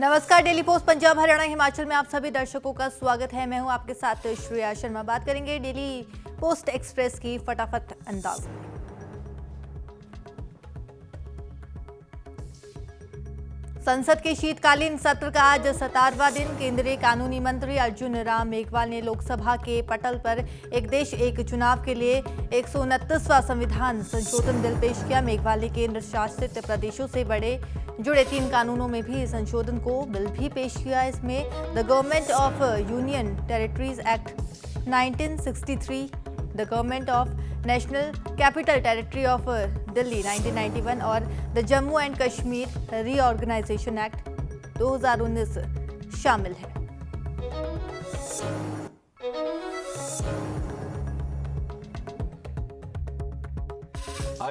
नमस्कार, daily post Punjab Haryana Himachal में आप सभी दर्शकों का स्वागत है। मैं हूं आपके साथ श्रेया शर्मा। बात करेंगे डेली पोस्ट एक्सप्रेस की फटाफट अंदाज में। संसद के शीतकालीन सत्र का आज 17वां दिन। केंद्रीय कानूनी मंत्री अर्जुन राम मेघवाल ने लोकसभा के पटल पर एक देश एक चुनाव के लिए 129वां संविधान संशोधन बिल पेश किया। मेघवाल ने केंद्र शासित प्रदेशों से जुड़े 3 कानूनों में भी संशोधन को बिल भी पेश किया। इसमें the government of union territories act 1963, the government of national capital territory of Delhi 1991 और the Jammu and Kashmir reorganisation act 2019 शामिल है।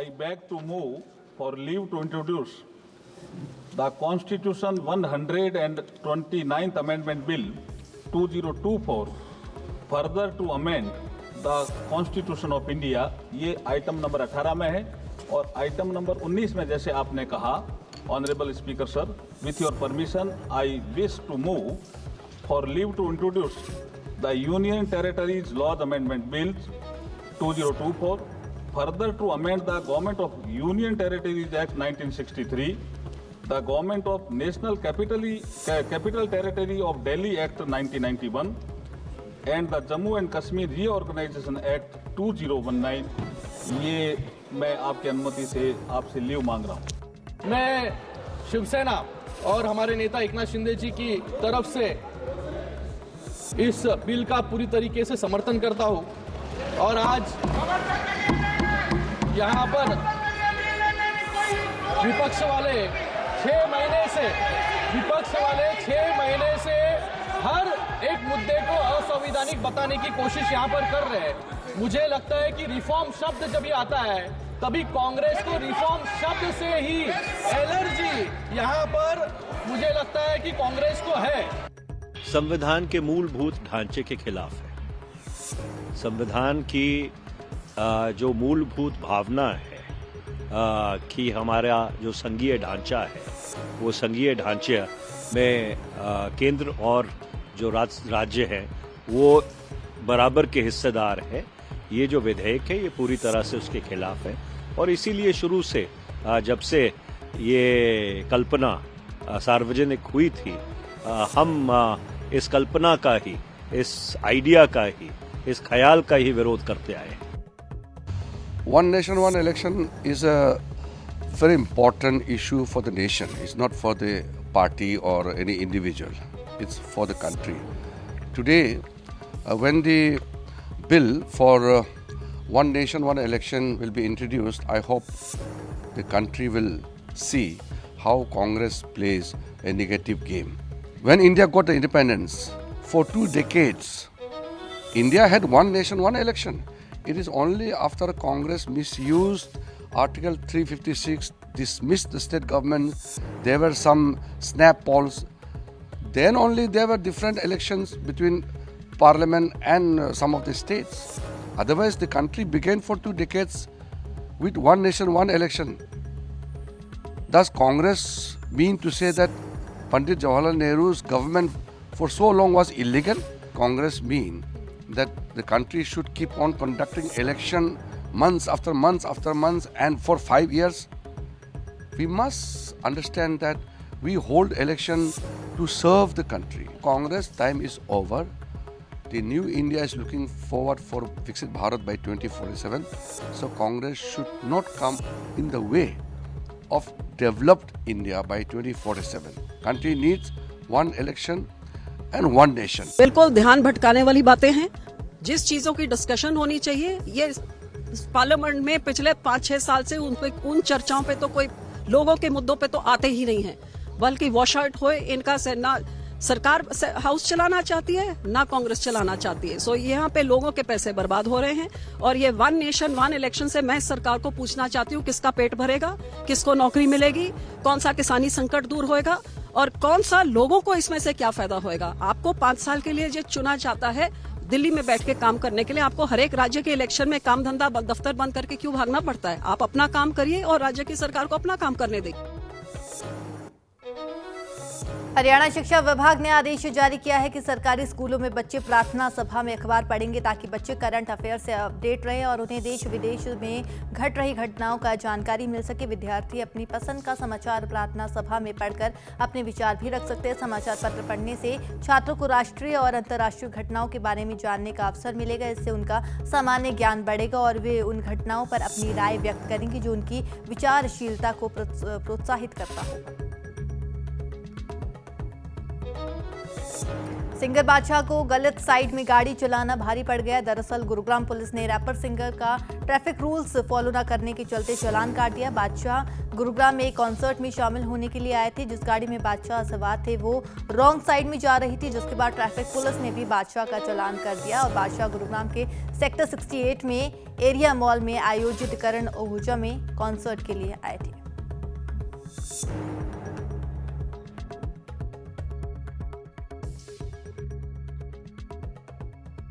I beg to move for leave to introduce the Constitution 129th Amendment Bill 2024, further to amend the Constitution of India। ये item number 18 में है और item number 19 में जैसे आपने कहा, honourable speaker sir, with your permission I wish to move for leave to introduce the union territories laws amendment bill 2024, further to amend the Government of Union Territories Act 1963, the Government of National Capital Territory of Delhi Act 1991 and the Jammu and Kashmir Reorganization Act 2019। ये मैं आपकी अनुमति से आपसे leave मांग रहा हूँ। मैं शिवसेना और हमारे नेता एकनाथ शिंदे जी की तरफ से इस बिल का पूरी तरीके से समर्थन करता हूँ और आज यहाँ पर विपक्ष वाले 6 महीने से हर एक मुद्दे को असंवैधानिक बताने की कोशिश यहाँ पर कर रहे हैं। मुझे लगता है कि रिफॉर्म शब्द जब ये आता है तभी कांग्रेस को रिफॉर्म शब्द से ही एलर्जी यहाँ पर मुझे लगता है कि कांग्रेस को है। संविधान के मूलभूत ढांचे के खिलाफ है। संविधान की जो मूलभूत भावना है कि हमारा जो संघीय ढांचा है, वो संघीय ढांचे में केंद्र और जो राज्य हैं वो बराबर के हिस्सेदार है। ये जो विधेयक है ये पूरी तरह से उसके खिलाफ है और इसीलिए शुरू से जब से ये कल्पना सार्वजनिक हुई थी, हम इस कल्पना का ही, इस आइडिया का ही, इस ख्याल का ही विरोध करते आए हैं। One nation, one election is a very important issue for the nation. It's not for the party or any individual. It's for the country. Today, when the bill for one nation, one election will be introduced, I hope the country will see how Congress plays a negative game. When India got the independence, for 2 decades, India had one nation, one election. It is only after Congress misused Article 356, dismissed the state government, there were some snap polls, then only there were different elections between parliament and some of the states. Otherwise, the country began for 2 decades with one nation, one election. Does Congress mean to say that Pandit Jawaharlal Nehru's government for so long was illegal? Congress mean that the country should keep on conducting election months after months after months and for 5 years? We must understand that we hold election to serve the country. Congress time is over. The new India is looking forward for Viksit Bharat by 2047. So Congress should not come in the way of developed India by 2047. Country needs one election and one nation। बिल्कुल ध्यान भटकाने वाली बातें हैं। जिस चीजों की discussion होनी चाहिए, ये पार्लियामेंट में पिछले 5-6 साल से उन चर्चाओं पे तो कोई लोगों के मुद्दों पे तो आते ही नहीं है, बल्कि वॉश आउट हुए। इनका से ना सरकार हाउस चलाना चाहती है ना कांग्रेस चलाना चाहती है। सो यहाँ पे लोगों के पैसे बर्बाद हो रहे हैं और ये वन नेशन वन इलेक्शन से मैं सरकार को पूछना चाहती हूँ, किसका पेट भरेगा, किसको नौकरी मिलेगी, कौन सा किसानी संकट दूर होएगा और कौन सा लोगों को इसमें से क्या फायदा होएगा। आपको 5 साल के लिए जो चुना जाता है दिल्ली में बैठ के काम करने के लिए, आपको हर एक राज्य के इलेक्शन में काम धंधा दफ्तर बंद करके क्यों भागना पड़ता है? आप अपना काम करिए और राज्य की सरकार को अपना काम करने दें। हरियाणा शिक्षा विभाग ने आदेश जारी किया है कि सरकारी स्कूलों में बच्चे प्रार्थना सभा में अखबार पढ़ेंगे ताकि बच्चे करंट अफेयर से अपडेट रहे और उन्हें देश विदेश में घट रही घटनाओं का जानकारी मिल सके। विद्यार्थी अपनी पसंद का समाचार प्रार्थना सभा में पढ़कर अपने विचार भी रख सकते हैं। समाचार पत्र पढ़ने से छात्रों को राष्ट्रीय और अंतर्राष्ट्रीय घटनाओं के बारे में जानने का अवसर मिलेगा। इससे उनका सामान्य ज्ञान बढ़ेगा और वे उन घटनाओं पर अपनी राय व्यक्त करेंगे जो उनकी विचारशीलता को प्रोत्साहित करता होगा। सिंगर बादशाह को गलत साइड में गाड़ी चलाना भारी पड़ गया। दरअसल गुरुग्राम पुलिस ने रैपर सिंगर का ट्रैफिक रूल्स फॉलो न करने के चलते चालान काट दिया। बादशाह गुरुग्राम में एक कॉन्सर्ट में शामिल होने के लिए आए थे। जिस गाड़ी में बादशाह सवार थे वो रॉन्ग साइड में जा रही थी, जिसके बाद ट्रैफिक पुलिस ने भी बादशाह का चालान कर दिया। और बादशाह गुरुग्राम के सेक्टर 68 में एरिया मॉल में आयोजित करण ओहुजा में कॉन्सर्ट के लिए आए थे।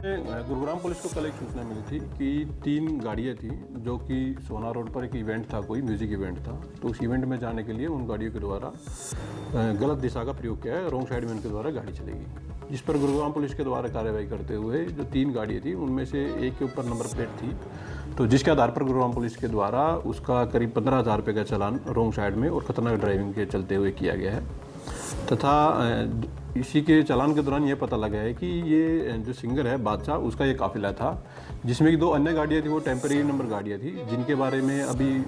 गुरुग्राम पुलिस को कल एक सूचना मिली थी कि 3 गाड़ियाँ थी जो कि सोना रोड पर एक इवेंट था, कोई म्यूजिक इवेंट था। तो उस इवेंट में जाने के लिए उन गाड़ियों के द्वारा गलत दिशा का प्रयोग किया है, रॉन्ग साइड में उनके द्वारा गाड़ी चलेगी, जिस पर गुरुग्राम पुलिस के द्वारा कार्रवाई करते हुए जो 3 गाड़ियाँ थी उनमें से एक के ऊपर नंबर प्लेट थी, तो जिसके आधार पर गुरुग्राम पुलिस के द्वारा उसका करीब 15,000 रुपये का चालान रॉन्ग साइड में और खतरनाक ड्राइविंग के चलते हुए किया गया है। तथा इसी के चालान के दौरान ये पता लगा है कि ये जो सिंगर है बादशाह, उसका ये काफिला था जिसमें कि 2 अन्य गाड़ियाँ थी, वो टेम्परेरी नंबर गाड़ियाँ थी जिनके बारे में अभी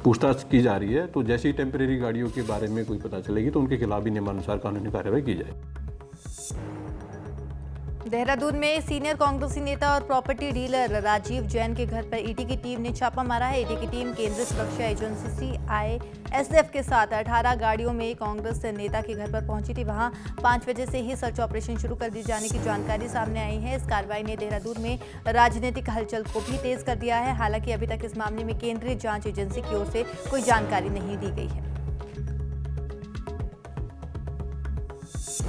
पूछताछ की जा रही है। तो जैसे ही टेम्परेरी गाड़ियों के बारे में कोई पता चलेगी तो उनके खिलाफ भी नियमानुसार कानूनी कार्रवाई की जाए। देहरादून में सीनियर कांग्रेसी नेता और प्रॉपर्टी डीलर राजीव जैन के घर पर ईडी की टीम ने छापा मारा है। ईडी की टीम केंद्रीय सुरक्षा एजेंसी CISF के साथ 18 गाड़ियों में कांग्रेस नेता के घर पर पहुंची थी। वहां 5 बजे से ही सर्च ऑपरेशन शुरू कर दिए जाने की जानकारी सामने आई है। इस कार्रवाई ने देहरादून में राजनीतिक हलचल को भी तेज कर दिया है। हालांकि अभी तक इस मामले में केंद्रीय जांच एजेंसी की ओर से कोई जानकारी नहीं दी गई है।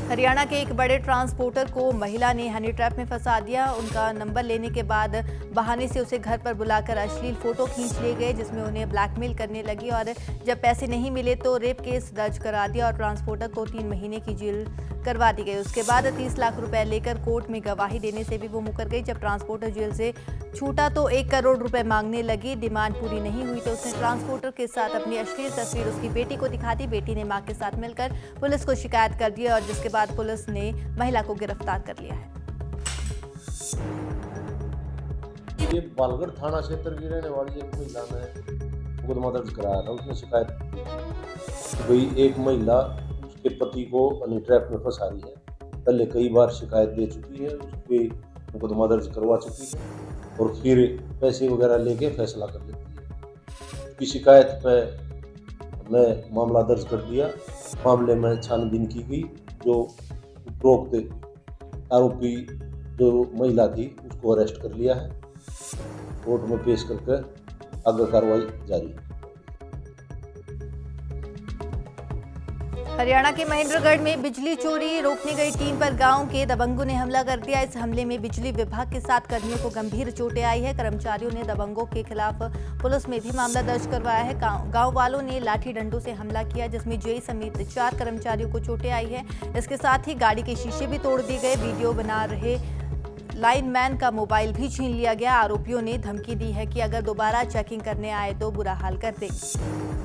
हरियाणा के एक बड़े ट्रांसपोर्टर को महिला ने हनी ट्रैप में फंसा दिया। उनका नंबर लेने के बाद बहाने से उसे घर पर बुलाकर अश्लील फोटो खींच लिए गए, जिसमें उन्हें ब्लैकमेल करने लगी और जब पैसे नहीं मिले तो रेप केस दर्ज करा दिया और ट्रांसपोर्टर को 3 महीने की जेल करवा दी गई। उसके बाद 30 लाख रुपए लेकर कोर्ट में गवाही देने से भी वो मुकर गई। जब ट्रांसपोर्टर जेल से छूटा तो 1 करोड़ रुपए मांगने लगी। डिमांड पूरी नहीं हुई तो उसने ट्रांसपोर्टर के साथ अपनी अश्लील तस्वीर उसकी बेटी को दिखा दी। बेटी ने मां के साथ मिलकर पुलिस को शिकायत कर दी और जिसके बाद पुलिस ने महिला को गिरफ्तार कर लिया है। ये बालगढ़ थाना क्षेत्र की रहने वाली एक महिला ने मुकदमा दर्ज कराया था। उसने शिकायत की भाई एक महिला उसके पति को हनी ट्रैप में फंसा रही है। पहले कई बार शिकायत दे चुकी है, उसके मुकदमा दर्ज करवा चुकी है और फिर पैसे वगैरह लेके फैसला कर लेती है। उसकी शिकायत पे हमने मामला दर्ज कर दिया। मामले में छानबीन की गई। जो उपरोक्त आरोपी जो महिला थी उसको अरेस्ट कर लिया है। कोर्ट में पेश करके आगे कार्रवाई जारी है। हरियाणा के महेंद्रगढ़ में बिजली चोरी रोकने गई टीम पर गांव के दबंगों ने हमला कर दिया। इस हमले में बिजली विभाग के 7 कर्मियों को गंभीर चोटें आई है। कर्मचारियों ने दबंगों के खिलाफ पुलिस में भी मामला दर्ज करवाया है। गांव वालों ने लाठी डंडों से हमला किया जिसमें जेई समेत 4 कर्मचारियों को चोटें आई है। इसके साथ ही गाड़ी के शीशे भी तोड़ दिए गए। वीडियो बना रहे लाइनमैन का मोबाइल भी छीन लिया गया। आरोपियों ने धमकी दी है कि अगर दोबारा चेकिंग करने आए तो बुरा हाल कर देंगे।